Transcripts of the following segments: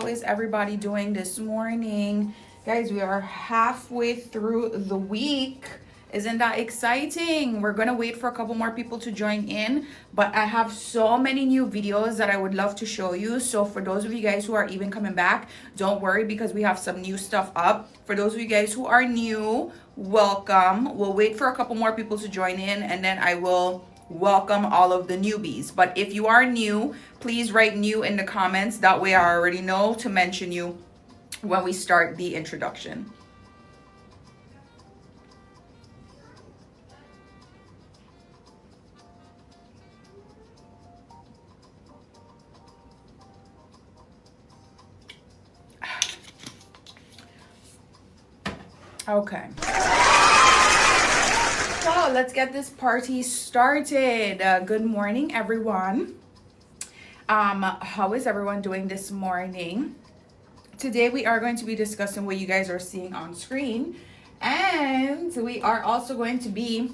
How is everybody doing this morning? Guys, we are halfway through the week. Isn't that exciting? We're gonna wait for a couple more people to join in, but I have so many new videos that I would love to show you. So for those of you guys who are even coming back, don't worry because we have some new stuff up. For those of you guys who are new, welcome. We'll wait for a couple more people to join in and then I will welcome all of the newbies. But if you are new, please write new in the comments. That way I already know to mention you when we start the introduction. Okay. So let's get this party started. Good morning, everyone. How is everyone doing this morning? Today we are going to be discussing what you guys are seeing on screen, and we are also going to be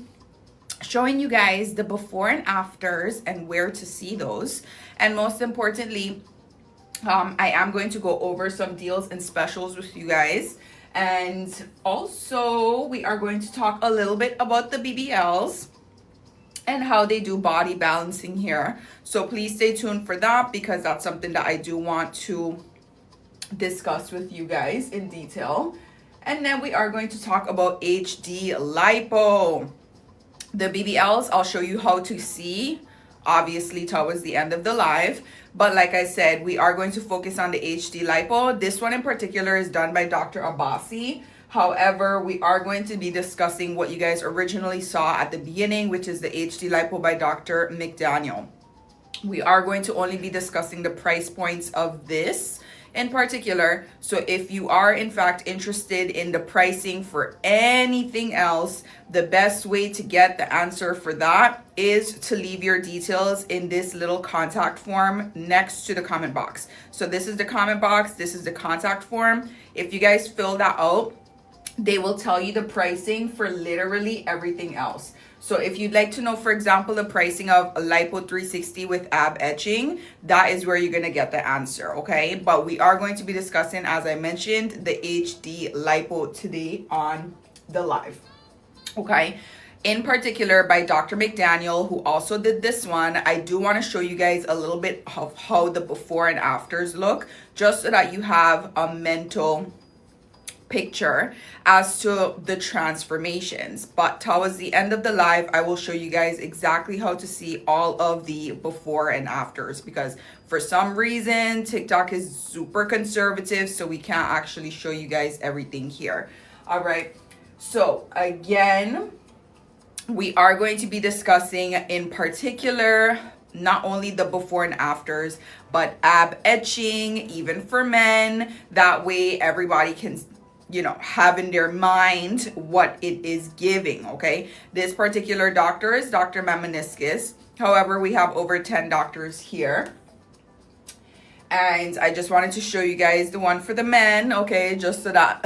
showing you guys the before and afters and where to see those. And most importantly, I am going to go over some deals and specials with you guys. And also we are going to talk a little bit about the BBLs and how they do body balancing here. So please stay tuned for that because that's something that I do want to discuss with you guys in detail. And then we are going to talk about HD lipo. The BBLs, I'll show you how to see, obviously towards the end of the live. But like I said, we are going to focus on the HD lipo. This one in particular is done by Dr. Abbasi. However, we are going to be discussing what you guys originally saw at the beginning, which is the HD lipo by Dr. McDaniel. We are going to only be discussing the price points of this in particular. So if you are in fact interested in the pricing for anything else, the best way to get the answer for that is to leave your details in this little contact form next to the comment box. So this is the comment box, this is the contact form. If you guys fill that out, they will tell you the pricing for literally everything else. So if you'd like to know, for example, the pricing of a lipo 360 with ab etching, that is where you're going to get the answer, okay? But we are going to be discussing, as I mentioned, the HD lipo today on the live, okay? In particular by Dr. McDaniel, who also did this one. I do want to show you guys a little bit of how the before and afters look, just so that you have a mental picture as to the transformations. But towards the end of the live, I will show you guys exactly how to see all of the before and afters, because for some reason TikTok is super conservative, so we can't actually show you guys everything here. All right, so again, we are going to be discussing in particular not only the before and afters, but ab etching, even for men. That way everybody can, you know, have in their mind what it is giving, okay? This particular doctor is Dr. Mamoniskis. However, we have over 10 doctors here. And I just wanted to show you guys the one for the men, okay? Just so that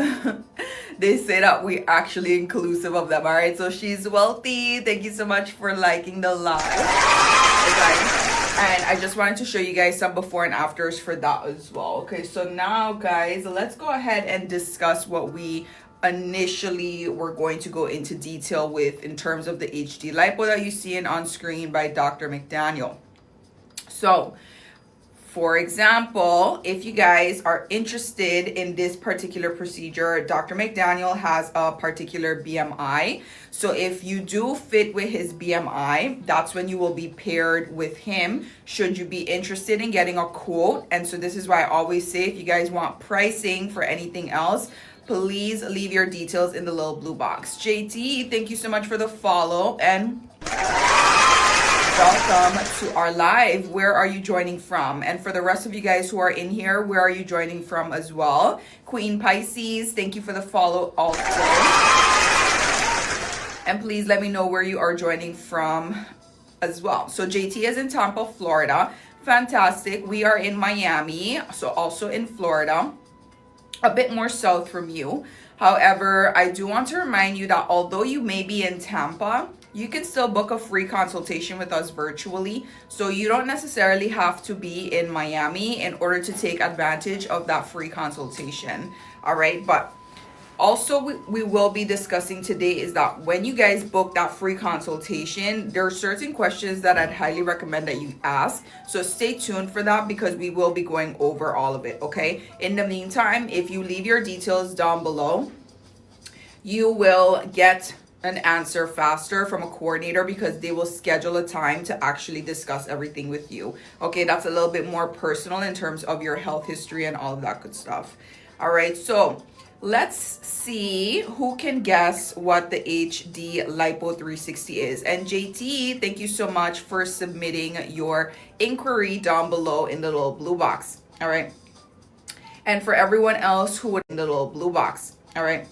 they say that we're actually inclusive of them, all right? So she's wealthy. Thank you so much for liking the live, okay? And I just wanted to show you guys some before and afters for that as well. Okay, so now guys, let's go ahead and discuss what we initially were going to go into detail with in terms of the HD lipo that you see on screen by Dr. McDaniel. So for example, if you guys are interested in this particular procedure, Dr. McDaniel has a particular BMI. So if you do fit with his BMI, that's when you will be paired with him, should you be interested in getting a quote. And so this is why I always say, if you guys want pricing for anything else, please leave your details in the little blue box. JT, thank you so much for the follow, and welcome to our live. Where are you joining from? And for the rest of you guys who are in here, where are you joining from as well? Queen Pisces, thank you for the follow also. And please let me know where you are joining from as well. So JT is in Tampa, Florida. Fantastic. We are in Miami, so also in Florida, a bit more south from you. However, I do want to remind you that although you may be in Tampa, you can still book a free consultation with us virtually. So you don't necessarily have to be in Miami in order to take advantage of that free consultation. All right, but also we will be discussing today is that when you guys book that free consultation, there are certain questions that I'd highly recommend that you ask. So stay tuned for that because we will be going over all of it, okay? In the meantime, if you leave your details down below, you will get an answer faster from a coordinator because they will schedule a time to actually discuss everything with you. Okay, that's a little bit more personal in terms of your health history and all of that good stuff. All right, so let's see who can guess what the HD Lipo 360 is. And JT, thank you so much for submitting your inquiry down below in the little blue box. All right. And for everyone else who would in the little blue box. All right.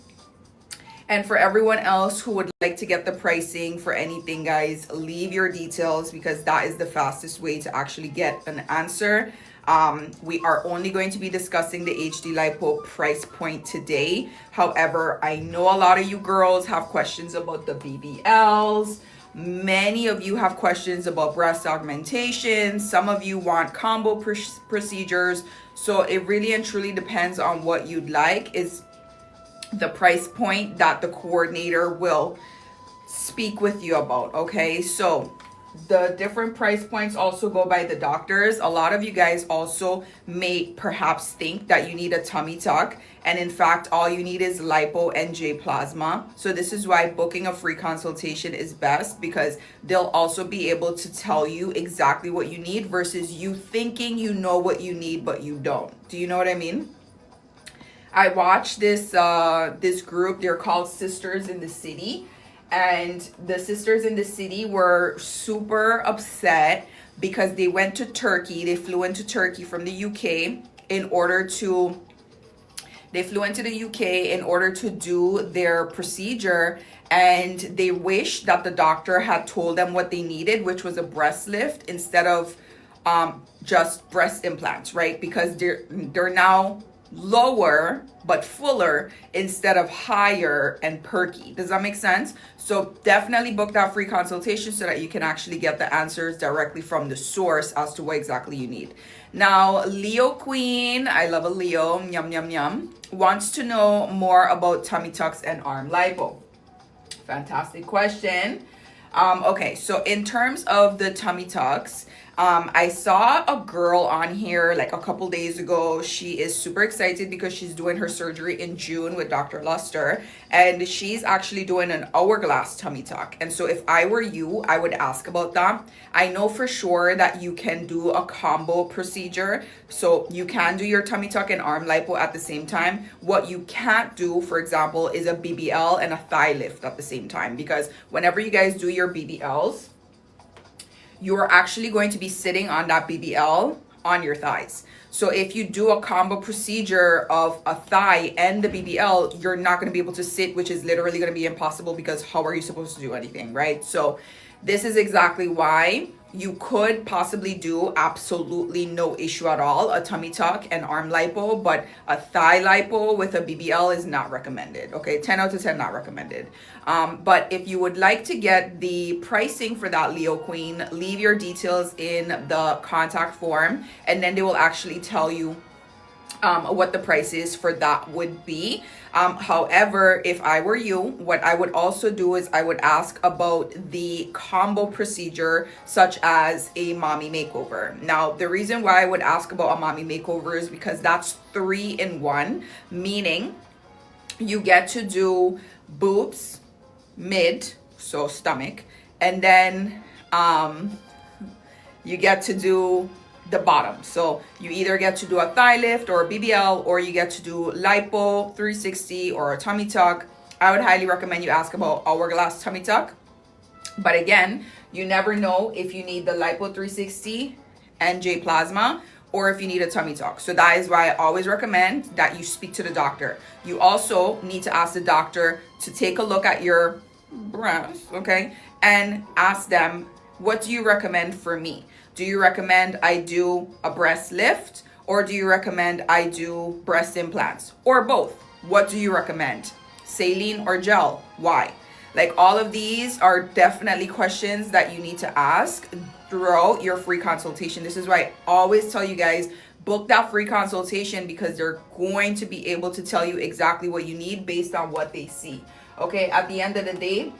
And for everyone else who would like to get the pricing for anything, guys, leave your details because that is the fastest way to actually get an answer. We are only going to be discussing the HD Lipo price point today. However, I know a lot of you girls have questions about the BBLs. Many of you have questions about breast augmentation. Some of you want combo procedures. So it really and truly depends on what you'd like. Is the price point that the coordinator will speak with you about, okay? So the different price points also go by the doctors. A lot of you guys also may perhaps think that you need a tummy tuck, and in fact all you need is lipo and J plasma. So this is why booking a free consultation is best, because they'll also be able to tell you exactly what you need versus you thinking you know what you need but you don't. Do you know what I mean? I watched this this group. They're called Sisters in the City, and the Sisters in the City were super upset because they went to Turkey. They flew into Turkey from the UK in order to do their procedure, and they wish that the doctor had told them what they needed, which was a breast lift instead of just breast implants, right? Because they're now lower but fuller instead of higher and perky. Does that make sense? So definitely book that free consultation so that you can actually get the answers directly from the source as to what exactly you need. Now, Leo Queen, I love a Leo, yum yum yum, wants to know more about tummy tucks and arm lipo. Fantastic question. Okay, so in terms of the tummy tucks, I saw a girl on here like a couple days ago. She is super excited because she's doing her surgery in June with Dr. Luster, and she's actually doing an hourglass tummy tuck. And so if I were you, I would ask about that. I know for sure that you can do a combo procedure. So you can do your tummy tuck and arm lipo at the same time. What you can't do, for example, is a BBL and a thigh lift at the same time, because whenever you guys do your BBLs, you're actually going to be sitting on that BBL on your thighs. So if you do a combo procedure of a thigh and the BBL, you're not going to be able to sit, which is literally going to be impossible, because how are you supposed to do anything, right? So this is exactly why you could possibly do absolutely no issue at all a tummy tuck and arm lipo, but a thigh lipo with a BBL is not recommended. Okay, 10 out of 10 not recommended. But if you would like to get the pricing for that, Leo Queen, leave your details in the contact form, and then they will actually tell you what the price is for that would be. However, if I were you, what I would also do is I would ask about the combo procedure, such as a mommy makeover. Now, the reason why I would ask about a mommy makeover is because that's 3 in 1, meaning you get to do boobs, mid, so stomach, and then you get to do the bottom. So you either get to do a thigh lift or a BBL, or you get to do lipo 360 or a tummy tuck. I would highly recommend you ask about hourglass tummy tuck. But again, you never know if you need the lipo 360 and J plasma, or if you need a tummy tuck. So that is why I always recommend that you speak to the doctor. You also need to ask the doctor to take a look at your breasts, okay, and ask them, what do you recommend for me? Do you recommend I do a breast lift, or do you recommend I do breast implants, or both? What do you recommend? Saline or gel? Why? Like, all of these are definitely questions that you need to ask throughout your free consultation. This is why I always tell you guys, book that free consultation, because they're going to be able to tell you exactly what you need based on what they see. Okay, at the end of the day,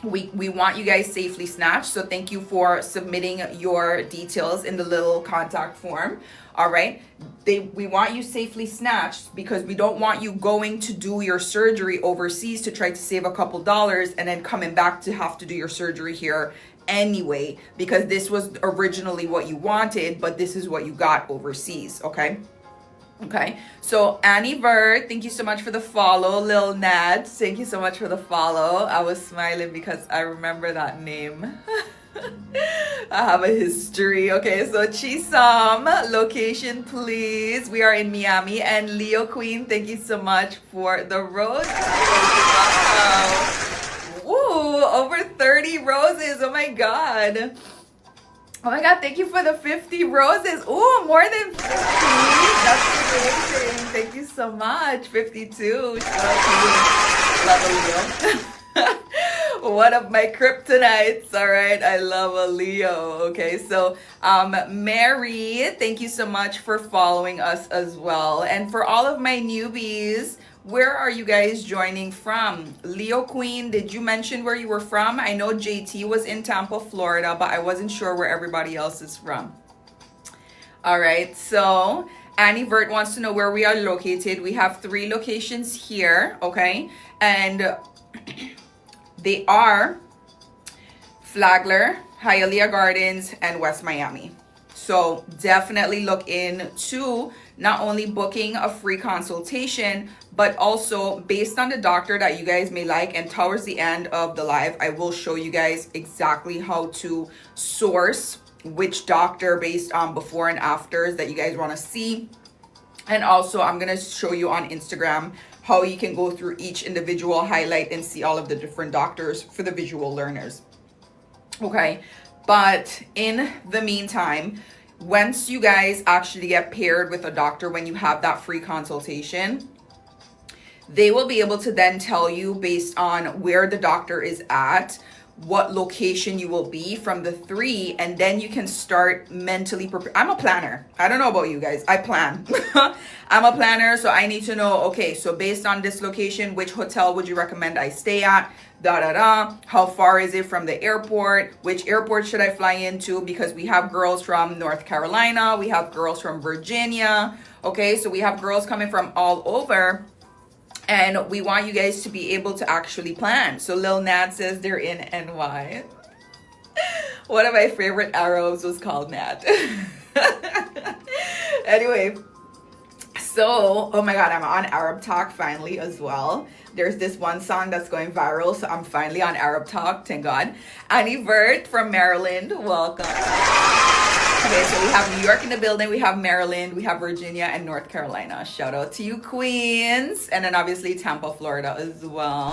we want you guys safely snatched. So thank you for submitting your details in the little contact form. All right, we want you safely snatched because we don't want you going to do your surgery overseas to try to save a couple dollars and then coming back to have to do your surgery here anyway, because this was originally what you wanted, but this is what you got overseas. Okay, so Annie Vert, thank you so much for the follow. Lil Nad, thank you so much for the follow. I was smiling because I remember that name. I have a history. Okay, so Chisam, location please. We are in Miami. And Leo Queen, thank you so much for the rose. Woo, over 30 roses. Oh my god. Oh my god, thank you for the 50 roses. Ooh, more than 50. That's amazing. Thank you so much. 52. Shout out to you. Love a Leo. One of my kryptonites. All right, I love a Leo. Okay, so Mary, thank you so much for following us as well. And for all of my newbies, where are you guys joining from? Leo Queen, did you mention where you were from? I know JT was in Tampa, Florida, but I wasn't sure where everybody else is from. All right, so Annie Vert wants to know where we are located. We have 3 locations here, okay? And they are Flagler, Hialeah Gardens, and West Miami. So definitely look into not only booking a free consultation, but also based on the doctor that you guys may like. And towards the end of the live, I will show you guys exactly how to source which doctor based on before and afters that you guys want to see. And also I'm going to show you on Instagram how you can go through each individual highlight and see all of the different doctors for the visual learners. Okay, but in the meantime, once you guys actually get paired with a doctor, when you have that free consultation, they will be able to then tell you based on where the doctor is at, what location you will be from the 3, and then you can start mentally prepare. I'm a planner. I don't know about you guys. I plan. I'm a planner, so I need to know, okay, so based on this location, which hotel would you recommend I stay at? How far is it from the airport? Which airport should I fly into? Because we have girls from North Carolina, we have girls from Virginia. Okay, so we have girls coming from all over. And we want you guys to be able to actually plan. So Lil Nad says they're in NY. One of my favorite Arabs was called Nad. Anyway, so, oh my God, I'm on Arab Talk finally as well. There's this one song that's going viral, so I'm finally on Arab Talk, thank God. Annie Vert from Maryland, welcome. Okay, so we have New York in the building, we have Maryland, we have Virginia, and North Carolina. Shout out to you, Queens. And then obviously Tampa, Florida as well.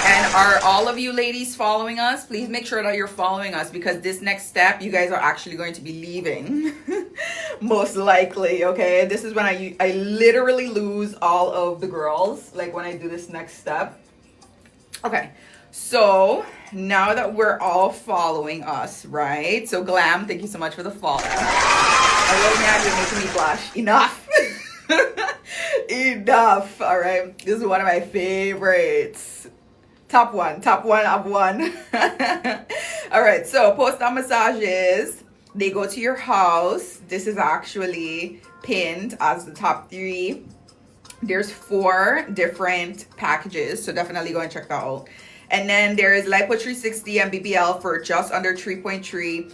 And are all of you ladies following us? Please make sure that you're following us, because this next step, you guys are actually going to be leaving. Most likely, okay? This is when I literally lose all of the girls, like when I do this next step. Okay, so now that we're all following us, right? So Glam, thank you so much for the follow. I love now you're making me blush. Enough. Enough. All right, this is one of my favorites. Top one of one. All right, so post-op massages, they go to your house. This is actually pinned as the top 3. There's 4 different packages, so definitely go and check that out. And then there is Lipo 360 and BBL for just under 3.3.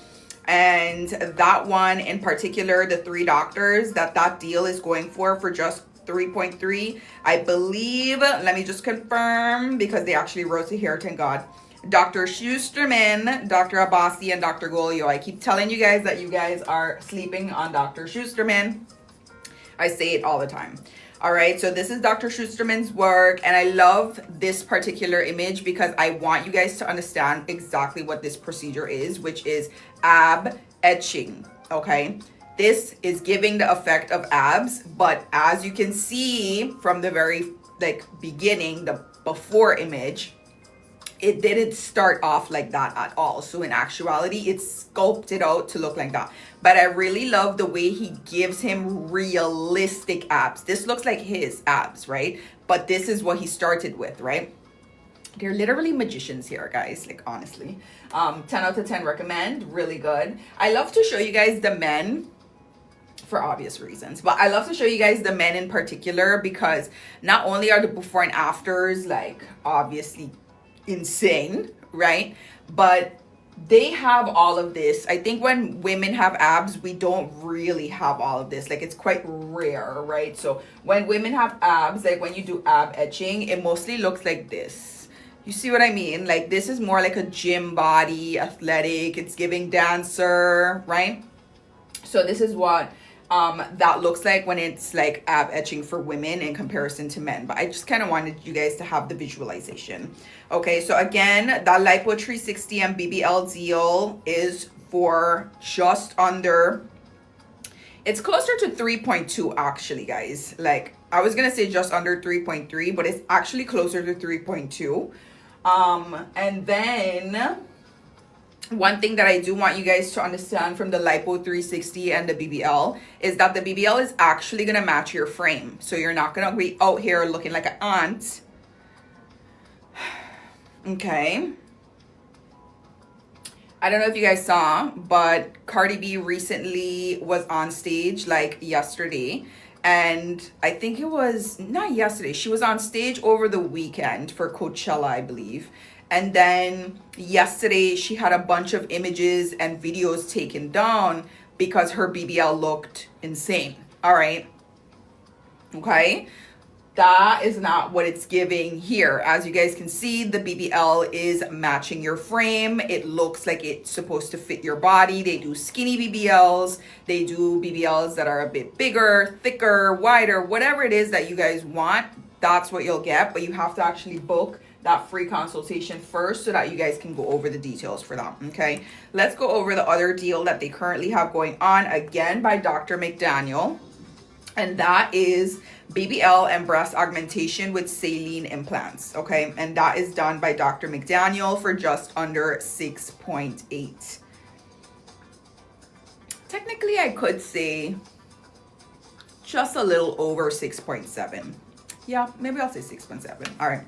And that one in particular, the 3 doctors that deal is going for just 3.3. I believe, let me just confirm, because they actually wrote it here, thank God. Dr. Schusterman, Dr. Abbasi, and Dr. Golio. I keep telling you guys that you guys are sleeping on Dr. Schusterman. I say it all the time. All right, so this is Dr. Schusterman's work, and I love this particular image because I want you guys to understand exactly what this procedure is, which is ab etching, okay? This is giving the effect of abs, but as you can see from the very beginning, the before image, it didn't start off like that at all. So in actuality, it's sculpted out to look like that. But I really love the way he gives him realistic abs. This looks like his abs, right? But this is what he started with, right? They're literally magicians here, guys, like honestly. 10 out of 10 recommend, really good. I love to show you guys the men for obvious reasons, but I love to show you guys the men in particular because not only are the before and afters like obviously insane, right? But they have all of this. I think when women have abs, we don't really have all of this. Like it's quite rare, right? So when women have abs, like when you do ab etching, it mostly looks like this. You see what I mean? Like this is more like a gym body, athletic. It's giving dancer, right? So this is what that looks like when it's like ab etching for women in comparison to men. But I just kind of wanted you guys to have the visualization. Okay, so again, that Lipo 360 and BBL deal is for just under, it's closer to 3.2 actually, guys. Like I was gonna say just under 3.3, but it's actually closer to 3.2. And then one thing that I do want you guys to understand from the Lipo 360 and the BBL is that the BBL is actually going to match your frame. So you're not going to be out here looking like an ant. Okay. I don't know if you guys saw, but Cardi B recently was on stage like yesterday. And I think it was not yesterday. She was on stage over the weekend for Coachella, I believe. And then yesterday she had a bunch of images and videos taken down because her BBL looked insane. All right. Okay. That is not what it's giving here. As you guys can see, the BBL is matching your frame. It looks like it's supposed to fit your body. They do skinny BBLs. They do BBLs that are a bit bigger, thicker, wider, whatever it is that you guys want. That's what you'll get. But you have to actually book that free consultation first so that you guys can go over the details for that. Okay, let's go over the other deal that they currently have going on, again by Dr. McDaniel, and that is BBL and breast augmentation with saline implants. Okay, and that is done by Dr. McDaniel for just under 6.8. Technically I could say just a little over 6.7. Yeah, maybe I'll say 6.7. All right.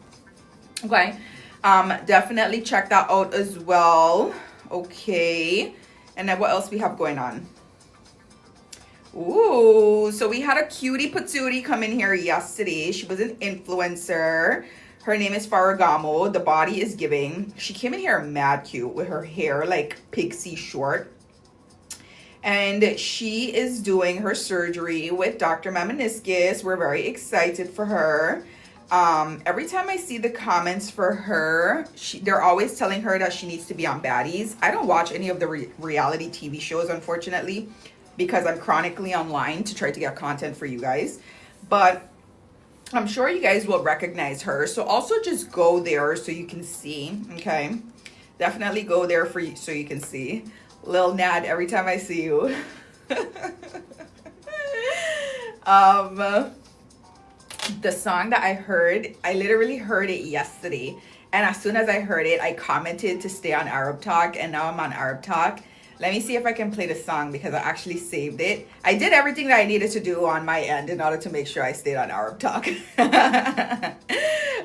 Okay, definitely check that out as well. Okay, and then what else we have going on? Ooh, so we had a cutie patootie come in here yesterday. She was an influencer. Her name is Farragamo. The body is giving. She came in here mad cute with her hair like pixie short. And she is doing her surgery with Dr. Mamaniscus. We're very excited for her. Every time I see the comments for her, they're always telling her that she needs to be on baddies. I don't watch any of the reality TV shows, unfortunately, because I'm chronically online to try to get content for you guys. But I'm sure you guys will recognize her. So also just go there so you can see, okay? Definitely go there for you so you can see. Lil Nad, every time I see you. The song that I heard, I literally heard it yesterday. And as soon as I heard it, I commented to stay on Arab Talk. And now I'm on Arab Talk. Let me see if I can play the song because I actually saved it. I did everything that I needed to do on my end in order to make sure I stayed on Arab Talk.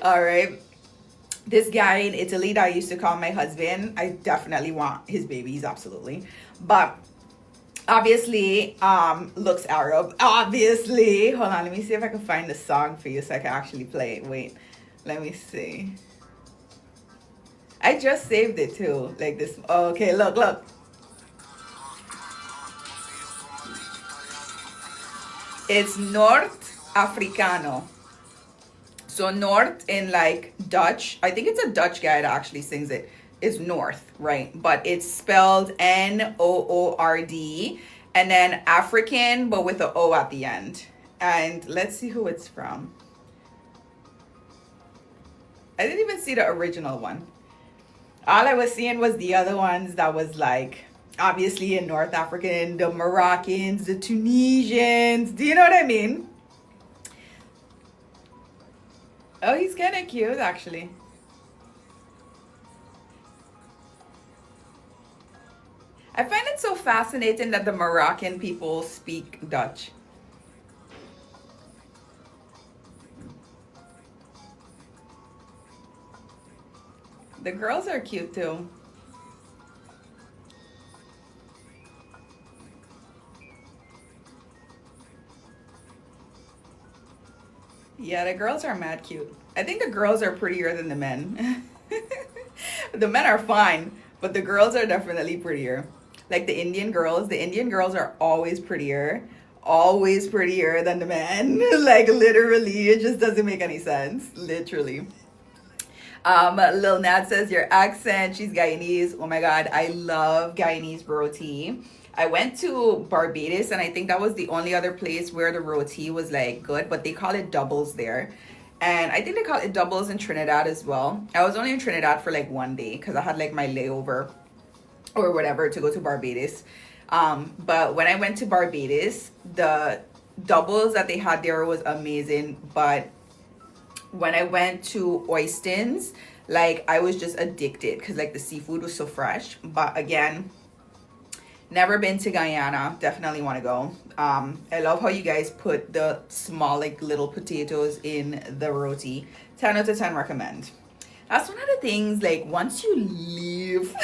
All right. This guy in Italy that I used to call my husband, I definitely want his babies, absolutely. But obviously, looks Arab. Obviously. Hold on, let me see if I can find the song for you so I can actually play it. Wait, let me see. I just saved it too. Like this. Okay, look. It's North Africano. So North in like Dutch, I think it's a Dutch guy that actually sings it. It's North, right? But it's spelled Noord. And then African, but with an O at the end. And let's see who it's from. I didn't even see the original one. All I was seeing was the other ones that was like, obviously in North African, the Moroccans, the Tunisians. Do you know what I mean? Oh, he's kind of cute, actually. I find it so fascinating that the Moroccan people speak Dutch. The girls are cute too. Yeah, the girls are mad cute. I think the girls are prettier than the men. The men are fine, but the girls are definitely prettier. Like the Indian girls are always prettier than the men. Like literally, it just doesn't make any sense. Literally. Lil Nat says your accent. She's Guyanese. Oh my God, I love Guyanese roti. I went to Barbados, and I think that was the only other place where the roti was like good, but they call it doubles there. And I think they call it doubles in Trinidad as well. I was only in Trinidad for like one day because I had like my layover or whatever to go to Barbados. But when I went to Barbados, the doubles that they had there was amazing. But when I went to Oystins, like I was just addicted because like the seafood was so fresh. But again, never been to Guyana. Definitely want to go. I love how you guys put the small like little potatoes in the roti. 10 out of 10 recommend. That's one of the things, like once you leave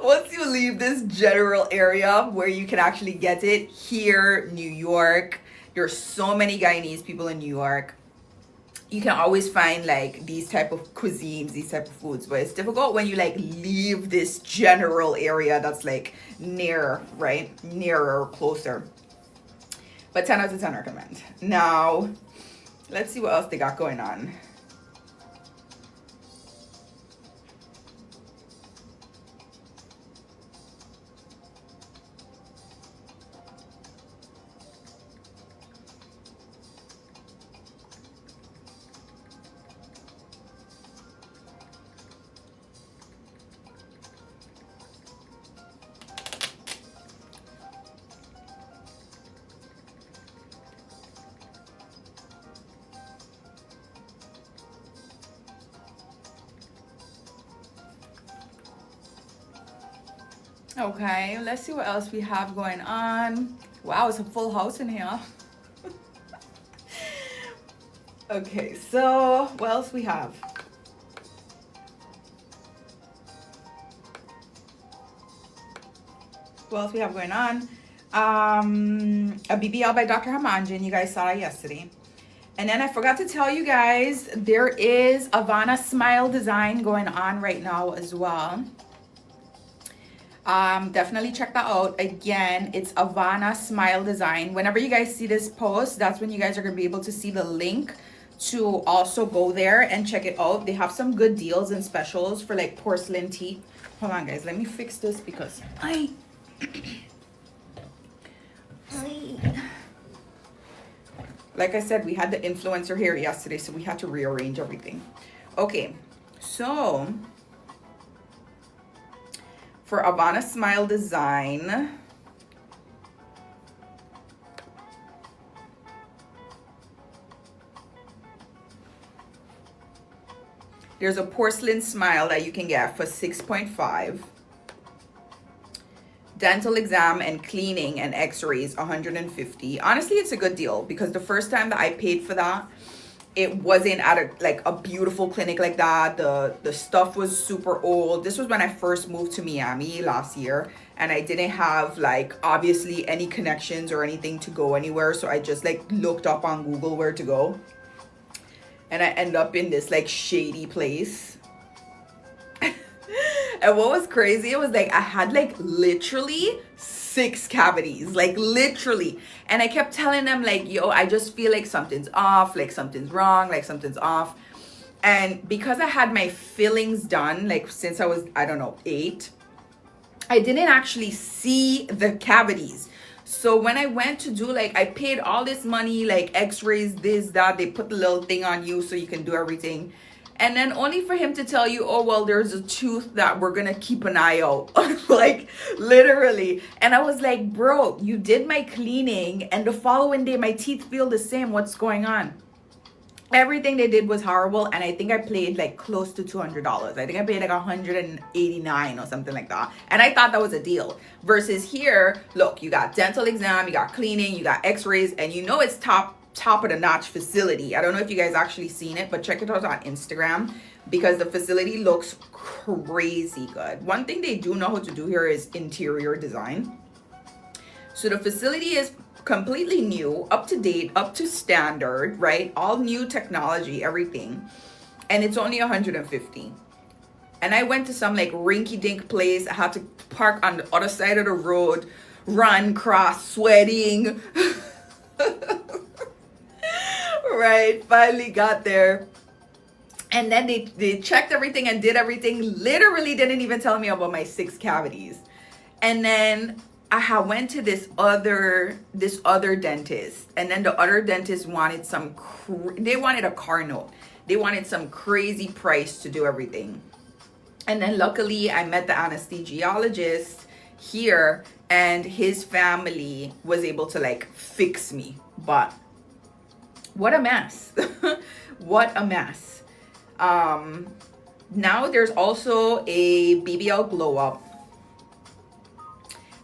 once you leave this general area where you can actually get it here, New York, there's so many Guyanese people in New York. You can always find like these type of cuisines, these type of foods, but it's difficult when you like leave this general area that's like near, right? Nearer, closer. But 10 out of 10 recommend. Now, let's see what else they got going on. Okay, let's see what else we have going on. Wow, it's a full house in here. Okay, so what else we have? What else we have going on? A BBL by Dr. Hamanjin. You guys saw it yesterday. And then I forgot to tell you guys, there is Avana Smile design going on right now as well. Definitely check that out. Again, it's Avana Smile Design. Whenever you guys see this post, that's when you guys are going to be able to see the link to also go there and check it out. They have some good deals and specials for like porcelain teeth. Hold on, guys. Let me fix this because like I said, we had the influencer here yesterday, so we had to rearrange everything. Okay, so for Avana Smile Design, there's a porcelain smile that you can get for 6.5. Dental exam and cleaning and x-rays 150. Honestly, it's a good deal because the first time that I paid for that, it wasn't at a beautiful clinic like that. The stuff was super old. This was when I first moved to Miami last year, and I didn't have like obviously any connections or anything to go anywhere, so I just like looked up on Google where to go, and I end up in this like shady place. And what was crazy, it was like I had like literally 6 cavities, like literally. And I kept telling them like, yo, I just feel like something's off, like something's wrong, like something's off. And because I had my fillings done, like since I was, I don't know, 8, I didn't actually see the cavities. So when I went to do like, I paid all this money, like x-rays, this, that, they put the little thing on you so you can do everything. And then only for him to tell you, oh, well, there's a tooth that we're going to keep an eye out. Like, literally. And I was like, bro, you did my cleaning and the following day my teeth feel the same. What's going on? Everything they did was horrible, and I think I paid like close to $200. I think I paid like 189 or something like that, and I thought that was a deal. Versus here, look, you got dental exam, you got cleaning, you got x-rays, and you know it's top of the notch facility. I don't know if you guys actually seen it, but check it out on Instagram because the facility looks crazy good. One thing they do know how to do here is interior design. So the facility is completely new, up to date, up to standard, right? All new technology, everything. And it's only 150. And I went to some like rinky dink place. I had to park on the other side of the road, run, cross, sweating. Right, finally got there. And then they checked everything and did everything. Literally didn't even tell me about my 6 cavities. And then I went to this other dentist, and then the other dentist wanted they wanted a car note. They wanted some crazy price to do everything. And then luckily I met the anesthesiologist here, and his family was able to like fix me. But what a mess. What a mess. Now there's also a BBL glow up.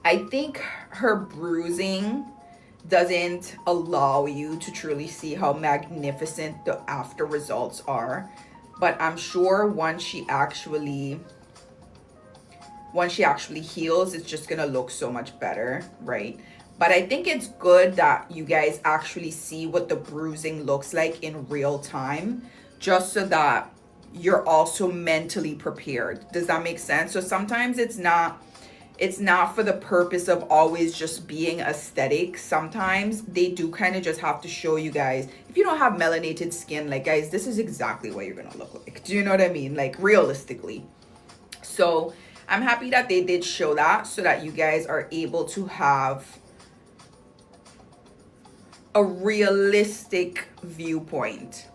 I think her bruising doesn't allow you to truly see how magnificent the after results are. But I'm sure once she actually heals, it's just gonna look so much better, right? But I think it's good that you guys actually see what the bruising looks like in real time, just so that you're also mentally prepared. Does that make sense? So sometimes it's not for the purpose of always just being aesthetic. Sometimes they do kind of just have to show you guys, if you don't have melanated skin, like guys, this is exactly what you're gonna look like. Do you know what I mean? Like realistically. So I'm happy that they did show that, so that you guys are able to have a realistic viewpoint.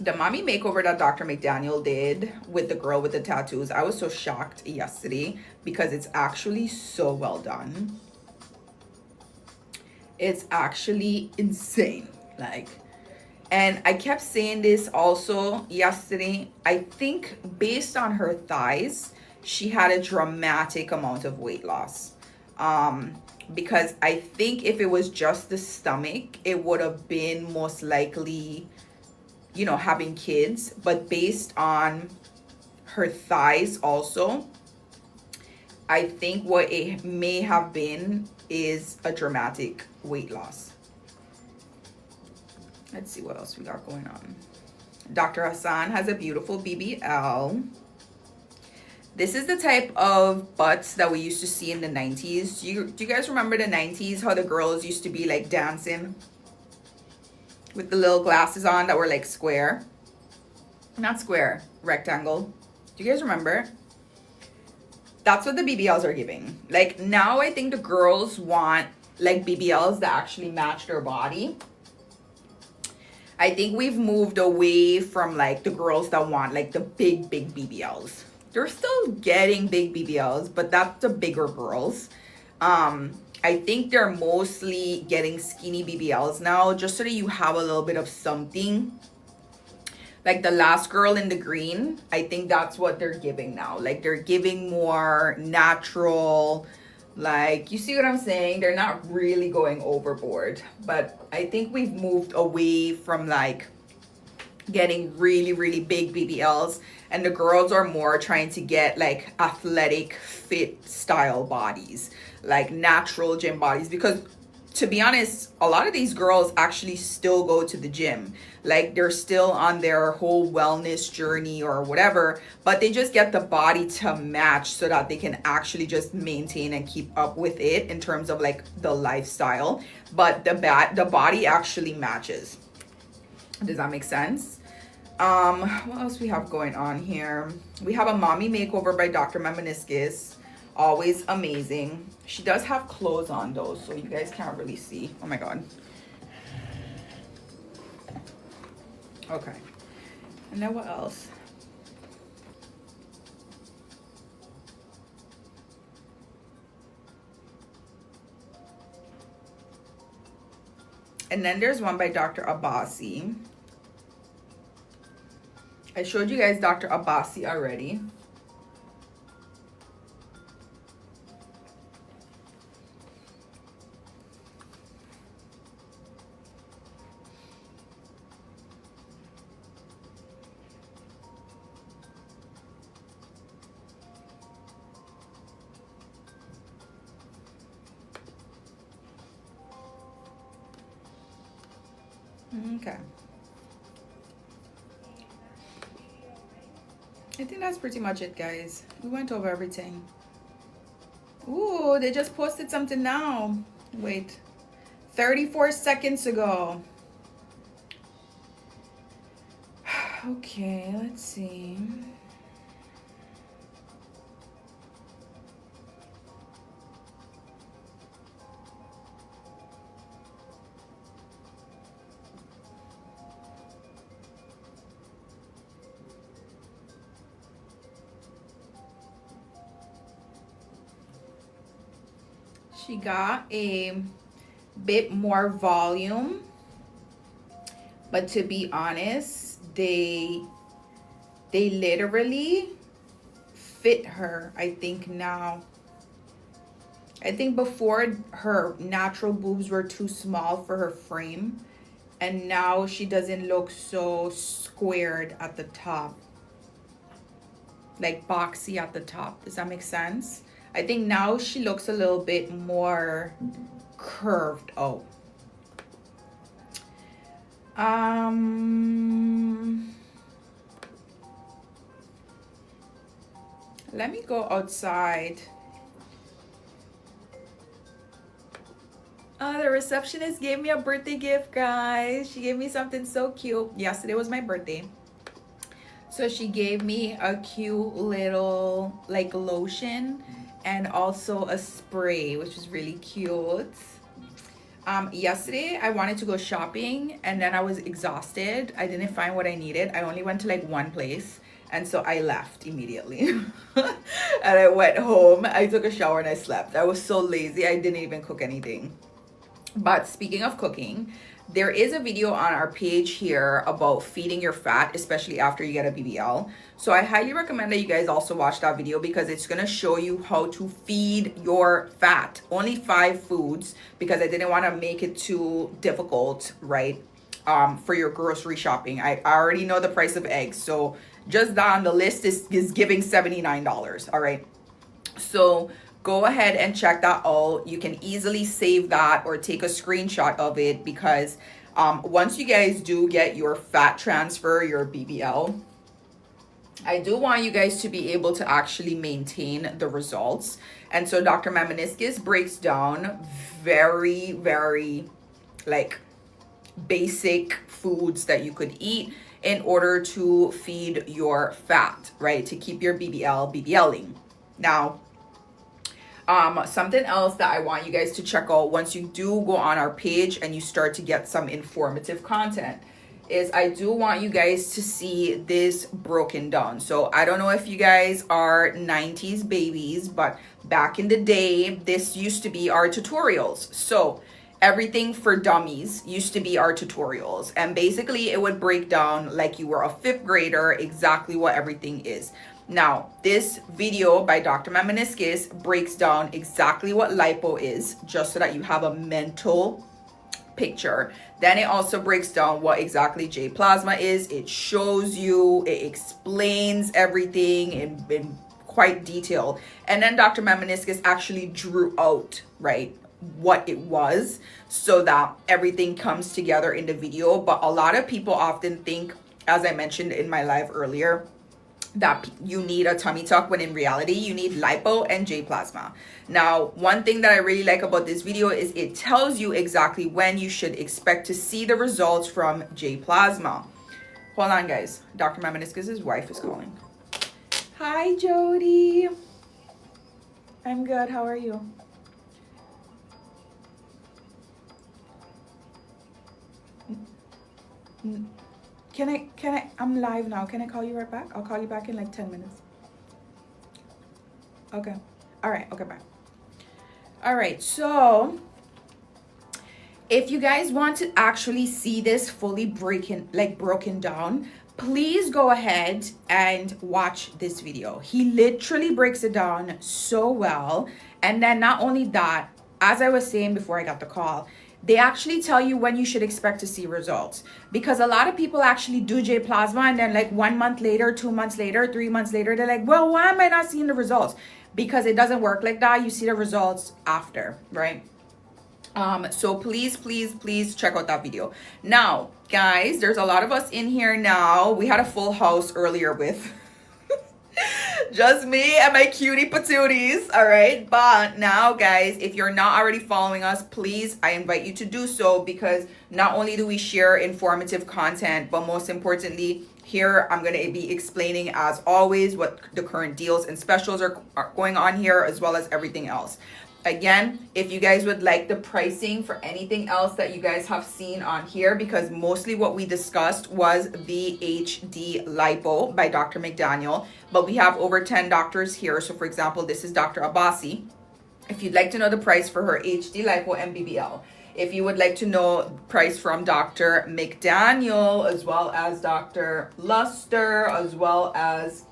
The mommy makeover that Dr. McDaniel did with the girl with the tattoos, I was so shocked yesterday because it's actually so well done. It's actually insane. Like, and I kept saying this also yesterday. I think based on her thighs, she had a dramatic amount of weight loss. Because I think if it was just the stomach, it would have been most likely, you know, having kids. But based on her thighs also, I think what it may have been is a dramatic weight loss. Let's see what else we got going on. Dr. Hassan has a beautiful BBL. This is the type of butts that we used to see in the 90s. Do you guys remember the 90s, how the girls used to be like dancing with the little glasses on that were like square? Not square, rectangle. Do you guys remember? That's what the BBLs are giving. Like now I think the girls want like BBLs that actually match their body. I think we've moved away from like the girls that want like the big BBLs. They're still getting big BBLs, but that's the bigger girls. I think they're mostly getting skinny BBLs now, just so that you have a little bit of something. Like the last girl in the green, I think that's what they're giving now. Like they're giving more natural, like, you see what I'm saying? They're not really going overboard. But I think we've moved away from like getting really big BBLs, and the girls are more trying to get like athletic fit style bodies, like natural gym bodies. Because to be honest, a lot of these girls actually still go to the gym. Like they're still on their whole wellness journey or whatever, but they just get the body to match so that they can actually just maintain and keep up with it in terms of like the lifestyle. But the body actually matches. Does that make sense? What else we have going on here? We have a mommy makeover by Dr. Meniscus. Always amazing. She does have clothes on though, so you guys can't really see. Oh my god. Okay. And then what else? And then there's one by Dr. Abbasi. I showed you guys Dr. Abbasi already. Okay. I think that's pretty much it, guys. We went over everything. Ooh, they just posted something now. Wait. 34 seconds ago. Okay, let's see. She got a bit more volume, but to be honest, they literally fit her. I think now, I think before her natural boobs were too small for her frame, and now she doesn't look so squared at the top, like boxy at the top. Does that make sense? I think now she looks a little bit more curved out. Let me go outside. The receptionist gave me a birthday gift, guys. She gave me something so cute. Yesterday was my birthday. So she gave me a cute little like lotion and also a spray, which is really cute. Yesterday I wanted to go shopping and then I was exhausted. I didn't find what I needed. I only went to like one place, and so I left immediately. And I went home, I took a shower, and I slept. I was so lazy, I didn't even cook anything. But speaking of cooking, there is a video on our page here about feeding your fat, especially after you get a BBL. So I highly recommend that you guys also watch that video, because it's going to show you how to feed your fat. Only 5 foods, because I didn't want to make it too difficult, right? For your grocery shopping. I already know the price of eggs. So just that on the list is giving $79. All right. So go ahead and check that out. You can easily save that or take a screenshot of it, because once you guys do get your fat transfer, your BBL, I do want you guys to be able to actually maintain the results. And so Dr. Mamoniskis breaks down very, very like basic foods that you could eat in order to feed your fat, right? To keep your BBLing. Now, something else that I want you guys to check out once you do go on our page and you start to get some informative content is I do want you guys to see this broken down. So I don't know if you guys are 90s babies, but back in the day, this used to be our tutorials. So everything for dummies used to be our tutorials. And basically it would break down like you were a 5th grader, exactly what everything is. Now, this video by Dr. Mamoniskis breaks down exactly what lipo is, just so that you have a mental picture. Then it also breaks down what exactly J plasma is. It shows you, it explains everything in quite detail. And then Dr. Mamoniskis actually drew out, right, what it was, so that everything comes together in the video. But a lot of people often think, as I mentioned in my live earlier, that you need a tummy tuck, when in reality you need lipo and J plasma. Now, one thing that I really like about this video is it tells you exactly when you should expect to see the results from J plasma. Hold on, guys. Dr. Mamoniskis' wife is calling. Hi, Jody. I'm good. How are you? Can I, I'm live now. Can I call you right back? I'll call you back in like 10 minutes. Okay. All right. Okay, bye. All right. So If you guys want to actually see this fully broken down, please go ahead and watch this video. He literally breaks it down so well. And then not only that, as I was saying before I got the call, they actually tell you when you should expect to see results, because a lot of people actually do J plasma and then like 1 month later, 2 months later, 3 months later, they're like, well, why am I not seeing the results? Because it doesn't work like that. You see the results after, right? So please check out that video. Now guys, there's a lot of us in here now. We had a full house earlier with just me and my cutie patooties. All right, but now guys, if you're not already following us, please, I invite you to do so, because not only do we share informative content, but most importantly, here I'm going to be explaining, as always, what the current deals and specials are going on here, as well as everything else. Again, if you guys would like the pricing for anything else that you guys have seen on here, because mostly what we discussed was the HD lipo by Dr. McDaniel, but we have over 10 doctors here. So for example, this is Dr. Abbasi. If you'd like to know the price for her HD lipo and BBL, if you would like to know price from Dr. McDaniel, as well as Dr. Luster, as well as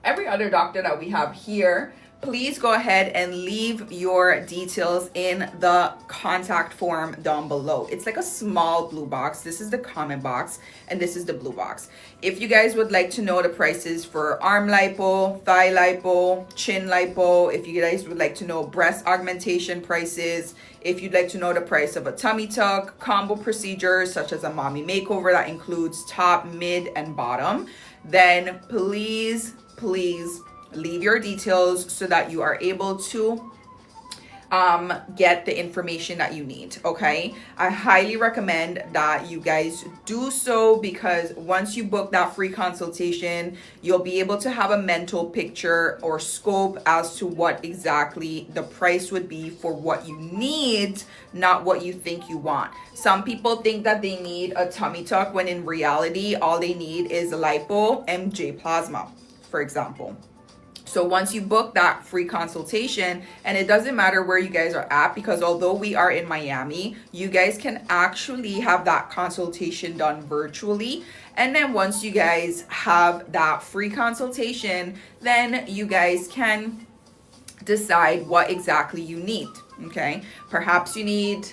every other doctor that we have here, please go ahead and leave your details in the contact form down below. It's like a small blue box. This is the comment box and this is the blue box. If you guys would like to know the prices for arm lipo, thigh lipo, chin lipo, if you guys would like to know breast augmentation prices, if you'd like to know the price of a tummy tuck, combo procedures such as a mommy makeover that includes top, mid, and bottom, then please leave your details so that you are able to get the information that you need. Okay, I highly recommend that you guys do so, because once you book that free consultation, you'll be able to have a mental picture or scope as to what exactly the price would be for what you need, not what you think you want. Some people think that they need a tummy tuck when in reality all they need is lipo and J plasma, for example. So once you book that free consultation, and it doesn't matter where you guys are at, because although we are in Miami, you guys can actually have that consultation done virtually. And then once you guys have that free consultation, then you guys can decide what exactly you need. Okay, perhaps you need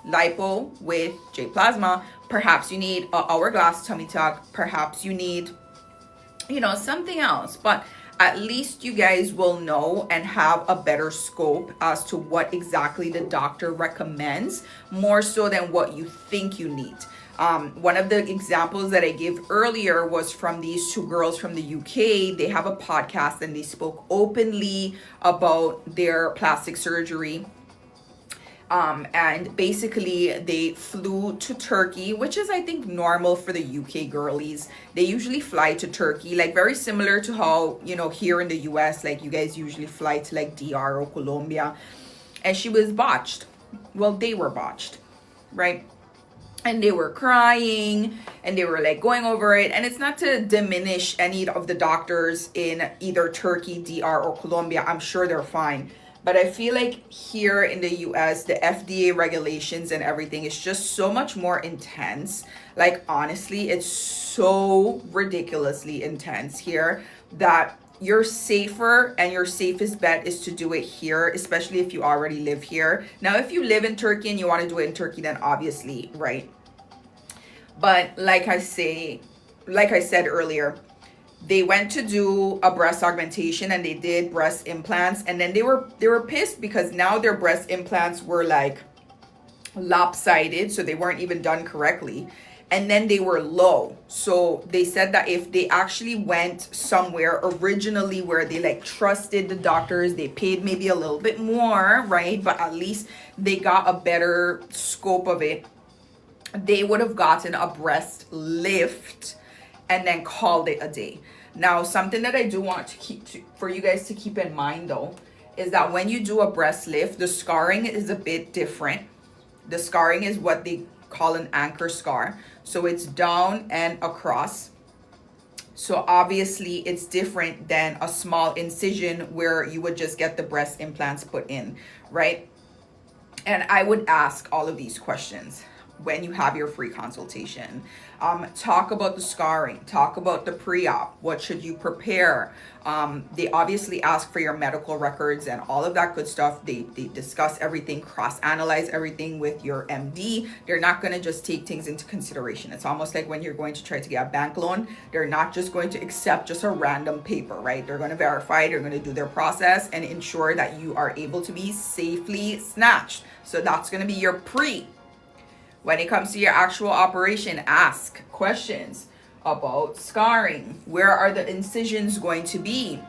lipo with J plasma, perhaps you need an hourglass tummy tuck, perhaps you need, you know, something else. But at least you guys will know and have a better scope as to what exactly the doctor recommends, more so than what you think you need. One of the examples that I gave earlier was from these two girls from the UK. They have a podcast and they spoke openly about their plastic surgery. And basically they flew to Turkey, which is, I think, normal for the UK girlies. They usually fly to Turkey, like very similar to how, you know, here in the US, like you guys usually fly to like DR or Colombia. And she was botched. Well, they were botched, right? And they were crying and they were like going over it. And it's not to diminish any of the doctors in either Turkey, DR, or Colombia. I'm sure they're fine. But I feel like here in the US, the FDA regulations and everything is just so much more intense. Like, honestly, it's so ridiculously intense here that you're safer, and your safest bet is to do it here, especially if you already live here. Now, if you live in Turkey and you want to do it in Turkey, then obviously, right? But like I said earlier, they went to do a breast augmentation and they did breast implants, and then they were pissed because now their breast implants were like lopsided, so they weren't even done correctly, and then they were low. So they said that if they actually went somewhere originally where they like trusted the doctors, they paid maybe a little bit more, right, but at least they got a better scope of it, they would have gotten a breast lift and then called it a day. Now, something that I do want for you guys to keep in mind though, is that when you do a breast lift, the scarring is a bit different. The scarring is what they call an anchor scar. So it's down and across. So obviously it's different than a small incision where you would just get the breast implants put in, right? And I would ask all of these questions when you have your free consultation. Talk about the scarring, talk about the pre-op, what should you prepare. They obviously ask for your medical records and all of that good stuff. They discuss everything, cross-analyze everything with your MD. They're not going to just take things into consideration. It's almost like when you're going to try to get a bank loan, they're not just going to accept just a random paper, right? They're going to verify, they're going to do their process and ensure that you are able to be safely snatched. So that's going to be your pre. When it comes to your actual operation, ask questions about scarring. Where are the incisions going to be?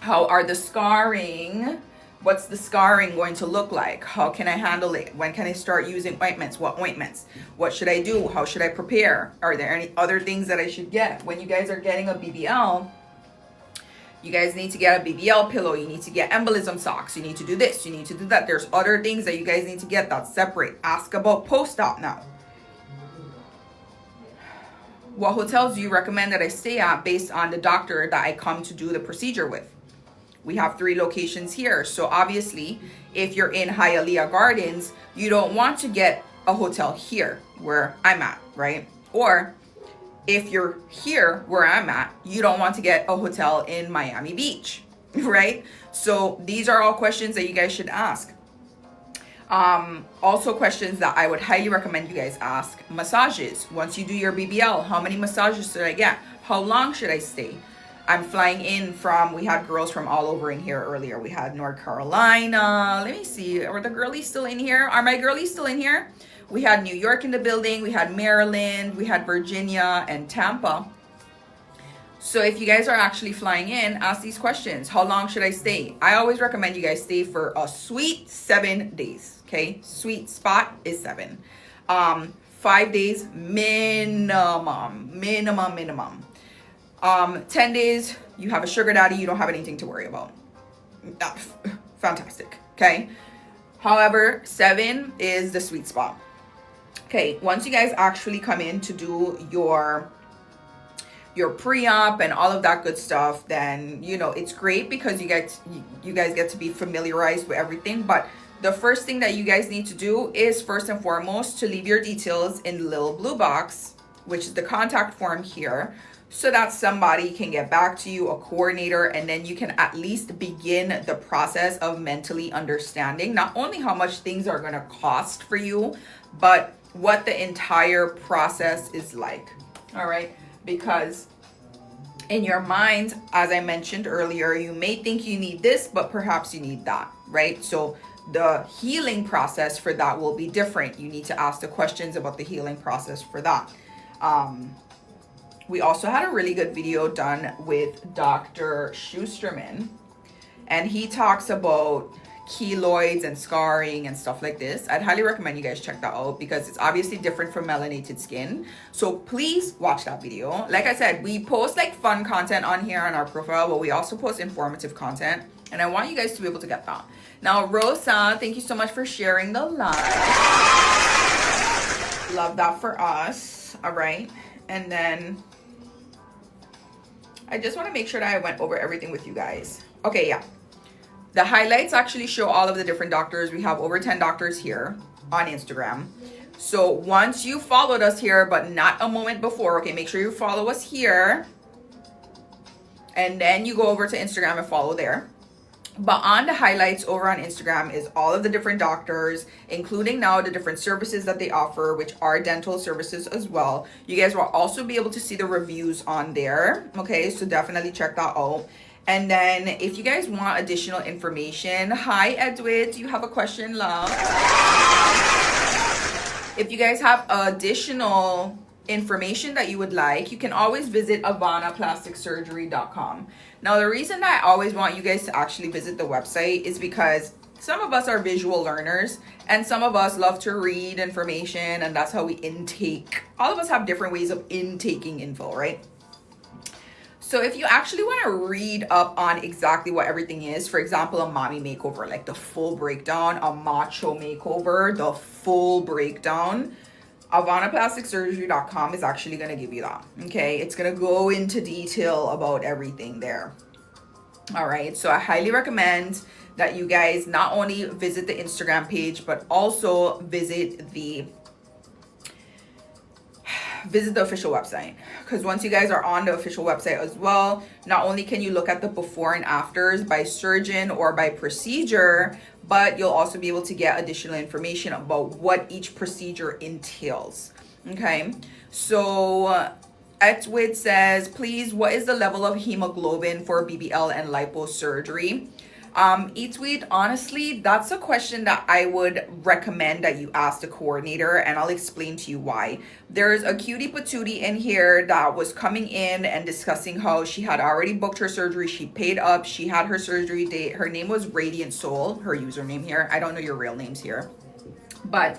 How are the scarring? What's the scarring going to look like? How can I handle it? When can I start using ointments? What ointments? What should I do? How should I prepare? Are there any other things that I should get? When you guys are getting a BBL, you guys need to get a BBL pillow. You need to get embolism socks. You need to do this. You need to do that. There's other things that you guys need to get that's separate. Ask about post-op now. What hotels do you recommend that I stay at based on the doctor that I come to do the procedure with? We have 3 locations here. So obviously, if you're in Hialeah Gardens, you don't want to get a hotel here where I'm at, right? Or if you're here where I'm at, you don't want to get a hotel in Miami Beach, right? So these are all questions that you guys should ask. Also questions that I would highly recommend you guys ask. Massages. Once you do your BBL, how many massages should I get? How long should I stay? I'm flying in from, we had girls from all over in here earlier. We had North Carolina. Let me see. Are the girlies still in here? Are my girlies still in here? We had New York in the building, we had Maryland, we had Virginia and Tampa. So if you guys are actually flying in, ask these questions. How long should I stay? I always recommend you guys stay for a sweet 7 days, okay? Sweet spot is 7. 5 days minimum. 10 days, you have a sugar daddy, you don't have anything to worry about. Fantastic, okay? However, 7 is the sweet spot. Okay, once you guys actually come in to do your pre-op and all of that good stuff, then you know it's great because you guys get to be familiarized with everything. But the first thing that you guys need to do is first and foremost to leave your details in the little blue box, which is the contact form here, so that somebody can get back to you, a coordinator, and then you can at least begin the process of mentally understanding not only how much things are going to cost for you, but what the entire process is like. All right, because in your mind, as I mentioned earlier, you may think you need this, but perhaps you need that, right? So the healing process for that will be different. You need to ask the questions about the healing process for that. We also had a really good video done with Dr. Schusterman, and he talks about keloids and scarring and stuff like this. I'd highly recommend you guys check that out because it's obviously different from melanated skin. So please watch that video. Like I said, we post like fun content on here on our profile, but we also post informative content, and I want you guys to be able to get that. Now, Rosa, thank you so much for sharing the live. Love that for us. All right, and then I just want to make sure that I went over everything with you guys. Okay, yeah. The highlights actually show all of the different doctors. We have over 10 doctors here on Instagram. So once you followed us here, but not a moment before, okay, make sure you follow us here. And then you go over to Instagram and follow there. But on the highlights over on Instagram is all of the different doctors, including now the different services that they offer, which are dental services as well. You guys will also be able to see the reviews on there. Okay, so definitely check that out. And then if you guys want additional information, hi Edward, do you have a question, love? If you guys have additional information that you would like, you can always visit avanaplasticsurgery.com. Now, the reason that I always want you guys to actually visit the website is because some of us are visual learners and some of us love to read information, and that's how we intake. All of us have different ways of intaking info, right? So if you actually want to read up on exactly what everything is, for example, a mommy makeover, like the full breakdown, a macho makeover, the full breakdown, avanaplasticsurgery.com is actually going to give you that. Okay, it's going to go into detail about everything there. All right, so I highly recommend that you guys not only visit the Instagram page, but also visit the official website, because once you guys are on the official website as well, not only can you look at the before and afters by surgeon or by procedure, but you'll also be able to get additional information about what each procedure entails. Okay, so Etwit says, please, what is the level of hemoglobin for BBL and liposurgery? Etweet, honestly, that's a question that I would recommend that you ask the coordinator, and I'll explain to you why. There's a cutie patootie in here that was coming in and discussing how she had already booked her surgery. She paid up. She had her surgery date. Her name was Radiant Soul, her username here. I don't know your real names here. But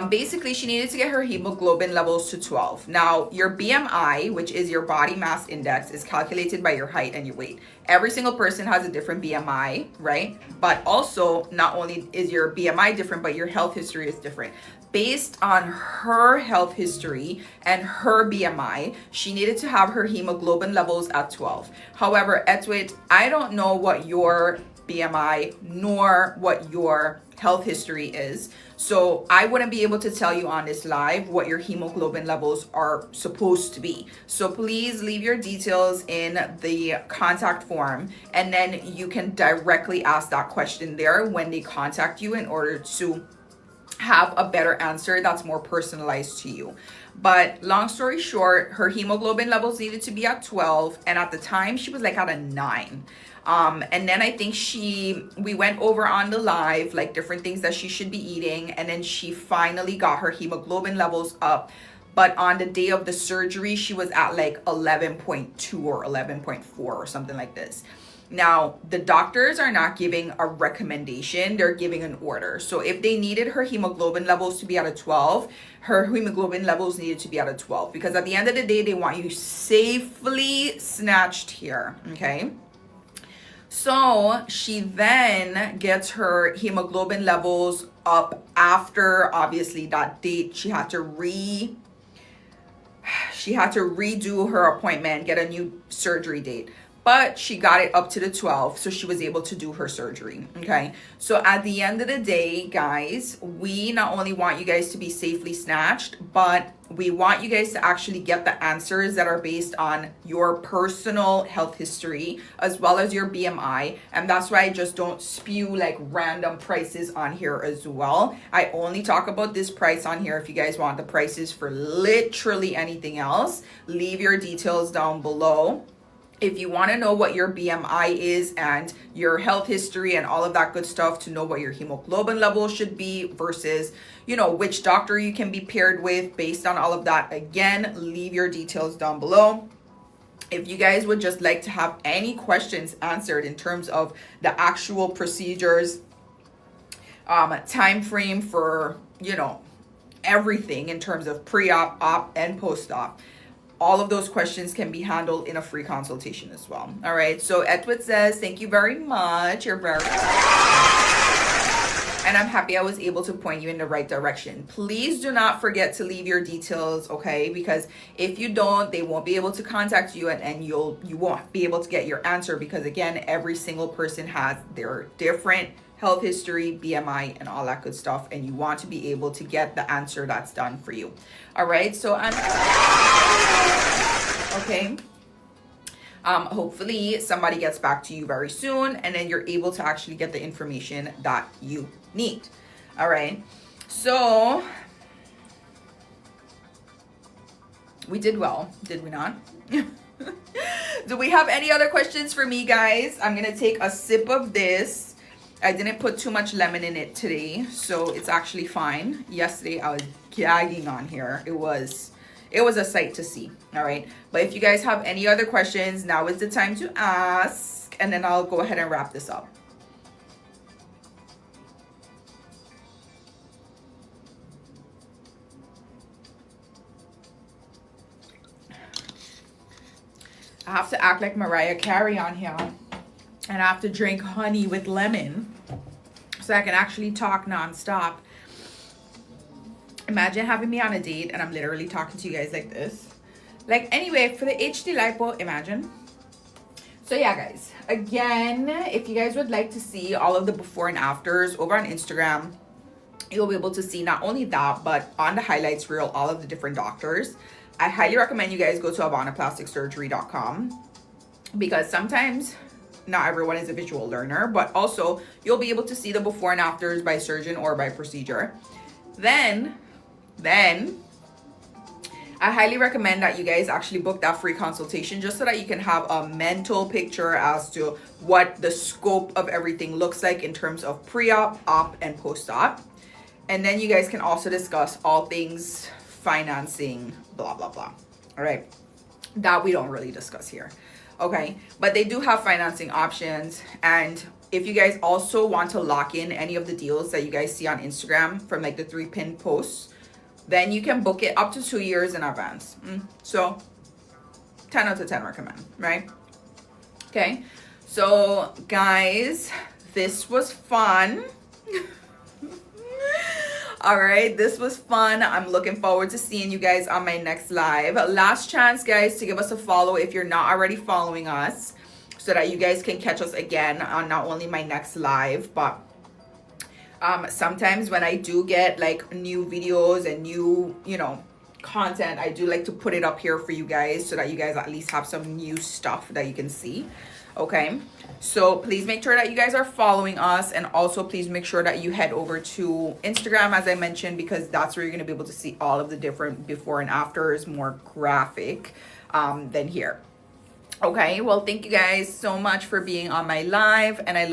basically, she needed to get her hemoglobin levels to 12. Now, your BMI, which is your body mass index, is calculated by your height and your weight. Every single person has a different BMI, right? But also, not only is your BMI different, but your health history is different. Based on her health history and her BMI, she needed to have her hemoglobin levels at 12. However, Etwit, I don't know what your BMI nor what your health history is, so I wouldn't be able to tell you on this live what your hemoglobin levels are supposed to be. So please leave your details in the contact form, and then you can directly ask that question there when they contact you in order to have a better answer that's more personalized to you. But long story short, her hemoglobin levels needed to be at 12, and at the time she was like at a 9. And then I think we went over on the live like different things that she should be eating, and then she finally got her hemoglobin levels up. But on the day of the surgery, she was at like 11.2 or 11.4 or something like this. Now, the doctors are not giving a recommendation, they're giving an order. So if they needed her hemoglobin levels to be at a 12, her hemoglobin levels needed to be at a 12, because at the end of the day, they want you safely snatched here, okay? So she then gets her hemoglobin levels up after, obviously, that date. She had to redo her appointment, get a new surgery date. But she got it up to the 12, so she was able to do her surgery, okay? So at the end of the day, guys, we not only want you guys to be safely snatched, but we want you guys to actually get the answers that are based on your personal health history as well as your BMI. And that's why I just don't spew like random prices on here as well. I only talk about this price on here. If you guys want the prices for literally anything else, leave your details down below. If you want to know what your BMI is and your health history and all of that good stuff to know what your hemoglobin level should be versus, you know, which doctor you can be paired with based on all of that, again, leave your details down below. If you guys would just like to have any questions answered in terms of the actual procedures, time frame for, you know, everything in terms of pre-op, op, and post-op, all of those questions can be handled in a free consultation as well. All right. So Etwit says, thank you very much. You're very and I'm happy I was able to point you in the right direction. Please do not forget to leave your details, okay? Because if you don't, they won't be able to contact you, and you won't be able to get your answer, because again, every single person has their different health history, BMI, and all that good stuff, and you want to be able to get the answer that's done for you. All right, so I'm okay. Hopefully somebody gets back to you very soon, and then you're able to actually get the information that you need. All right, so we did well, did we not? Do we have any other questions for me, guys? I'm gonna take a sip of this. I didn't put too much lemon in it today, so it's actually fine. Yesterday I was gagging on here. It was a sight to see. All right, but if you guys have any other questions, now is the time to ask, and then I'll go ahead and wrap this up. I have to act like Mariah Carey on here, and I have to drink honey with lemon so I can actually talk nonstop. Imagine having me on a date and I'm literally talking to you guys like this. Like, anyway, for the HD lipo, imagine. So yeah, guys, again, if you guys would like to see all of the before and afters over on Instagram, you'll be able to see not only that, but on the highlights reel, all of the different doctors. I highly recommend you guys go to avanaplasticsurgery.com, because sometimes not everyone is a visual learner, but also you'll be able to see the before and afters by surgeon or by procedure. Then I highly recommend that you guys actually book that free consultation, just so that you can have a mental picture as to what the scope of everything looks like in terms of pre-op, op, and post-op. And then you guys can also discuss all things financing, blah, blah, blah. All right. That we don't really discuss here. Okay. But they do have financing options. And if you guys also want to lock in any of the deals that you guys see on Instagram from like the 3 pin posts, then you can book it up to 2 years in advance. So 10 out of 10 recommend, right? Okay. So guys, this was fun. All right, this was fun. I'm looking forward to seeing you guys on my next live. Last chance, guys, to give us a follow if you're not already following us, so that you guys can catch us again on not only my next live, but sometimes when I do get like new videos and new, content, I do like to put it up here for you guys, so that you guys at least have some new stuff that you can see. Okay, so please make sure that you guys are following us, and also please make sure that you head over to Instagram, as I mentioned, because that's where you're going to be able to see all of the different before and afters, more graphic than here. Okay, well, thank you guys so much for being on my live, and I love